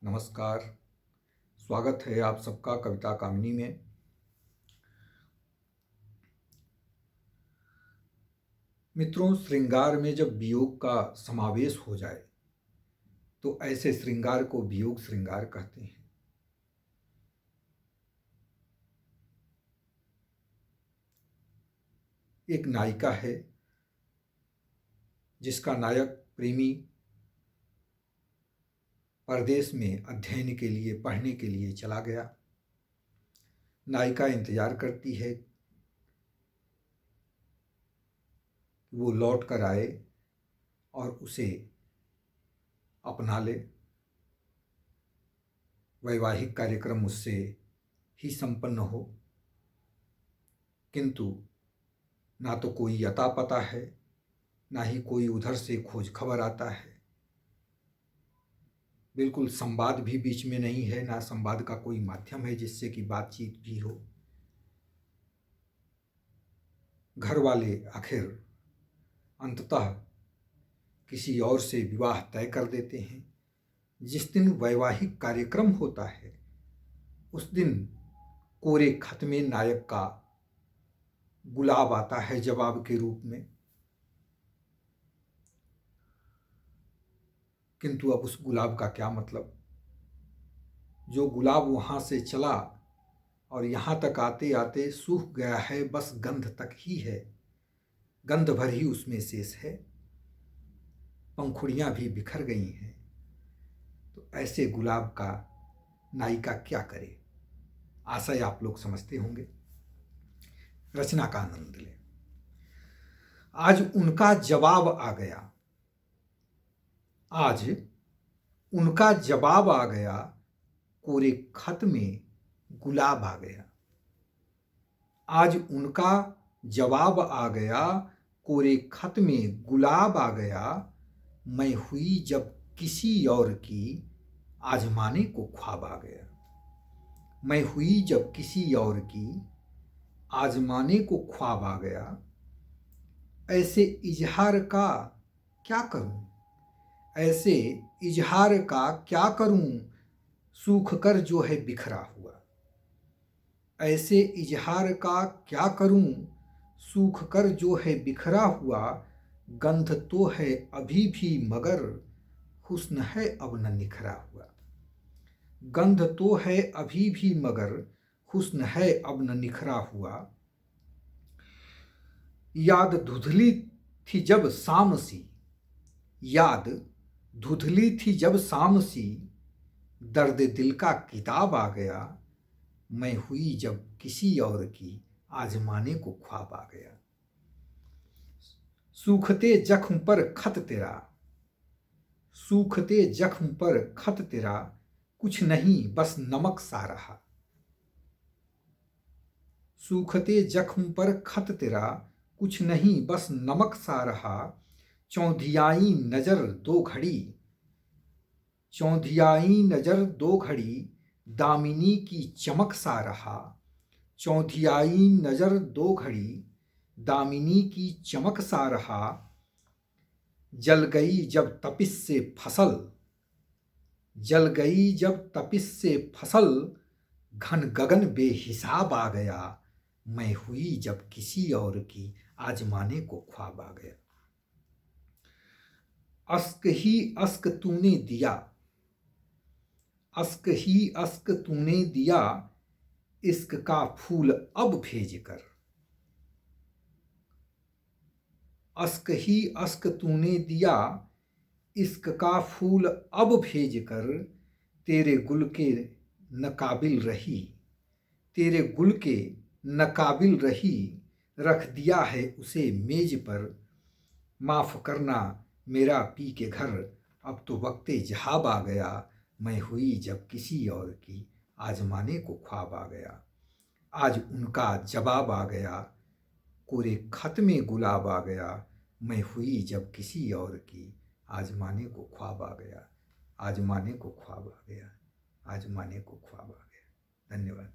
नमस्कार। स्वागत है आप सबका कविता कामिनी में। मित्रों, श्रृंगार में जब वियोग का समावेश हो जाए तो ऐसे श्रृंगार को वियोग श्रृंगार कहते हैं। एक नायिका है जिसका नायक प्रेमी परदेश में अध्ययन के लिए पढ़ने के लिए चला गया। नायिका इंतजार करती है कि वो लौट कर आए और उसे अपना ले। वैवाहिक कार्यक्रम उससे ही संपन्न हो, किंतु ना तो कोई अता पता है, ना ही कोई उधर से खोज खबर आता है। बिल्कुल संवाद भी बीच में नहीं है, ना संवाद का कोई माध्यम है जिससे कि बातचीत भी हो। घर वाले आखिर अंततः किसी और से विवाह तय कर देते हैं। जिस दिन वैवाहिक कार्यक्रम होता है उस दिन कोरे खत में नायक का गुलाब आता है जवाब के रूप में। किंतु अब उस गुलाब का क्या मतलब? जो गुलाब वहाँ से चला और यहाँ तक आते आते सूख गया है, बस गंध तक ही है, गंध भर ही उसमें शेष है, पंखुड़ियाँ भी बिखर गई हैं। तो ऐसे गुलाब का नायिका क्या करे? आशय आप लोग समझते होंगे। रचना का आनंद लें। आज उनका जवाब आ गया, आज उनका जवाब आ गया, कोरे खत में गुलाब आ गया। आज उनका जवाब आ गया, कोरे खत में गुलाब आ गया। मैं हुई जब किसी और की, आजमाने को ख्वाब आ गया। मैं हुई जब किसी और की, आजमाने को ख्वाब आ गया। ऐसे इजहार का क्या करूं, ऐसे इजहार का क्या करूं, सूख कर जो है बिखरा हुआ। ऐसे इजहार का क्या करूं, सूख कर जो है बिखरा हुआ। गंध तो है अभी भी मगर हुस्न है अब न निखरा हुआ। गंध तो है अभी भी मगर हुस्न है अब न निखरा हुआ। याद धुंधली थी जब शाम सी, याद धुंधली थी जब शाम सी, दर्द दिल का किताब आ गया। मैं हुई जब किसी और की, आजमाने को ख्वाब आ गया। सूखते जख्म पर खत तेरा, सूखते जख्म पर खत तेरा, कुछ नहीं बस नमक सा रहा। सूखते जख्म पर खत तेरा, कुछ नहीं बस नमक सा रहा। चौंधियाई नजर दो घड़ी, चौंधियाई नजर दो घड़ी, दामिनी की चमक सा रहा। चौंधियाई नजर दो घड़ी, दामिनी की चमक सा रहा। जल गई जब तपिश से फसल, जल गई जब तपिश से फसल, घन गगन बेहिसाब आ गया। मैं हुई जब किसी और की, आजमाने को ख्वाब आ गया। अश्क ही अश्क तूने दिया, अश्क ही अश्क तूने दिया, इश्क का फूल अब भेज कर। अश्क ही अश्क तूने दिया, इश्क का फूल अब भेज कर। तेरे गुल के नकाबिल रही, तेरे गुल के नकाबिल रही, रख दिया है उसे मेज पर। माफ़ करना मेरा पी के घर, अब तो वक्ते जहाब आ गया। मैं हुई जब किसी और की, आजमाने को ख्वाब आ गया। आज उनका जवाब आ गया, कोरे खत में गुलाब आ गया। मैं हुई जब किसी और की, आजमाने को ख्वाब आ गया। आजमाने को ख्वाब आ गया, आजमाने को ख्वाब आ गया। धन्यवाद।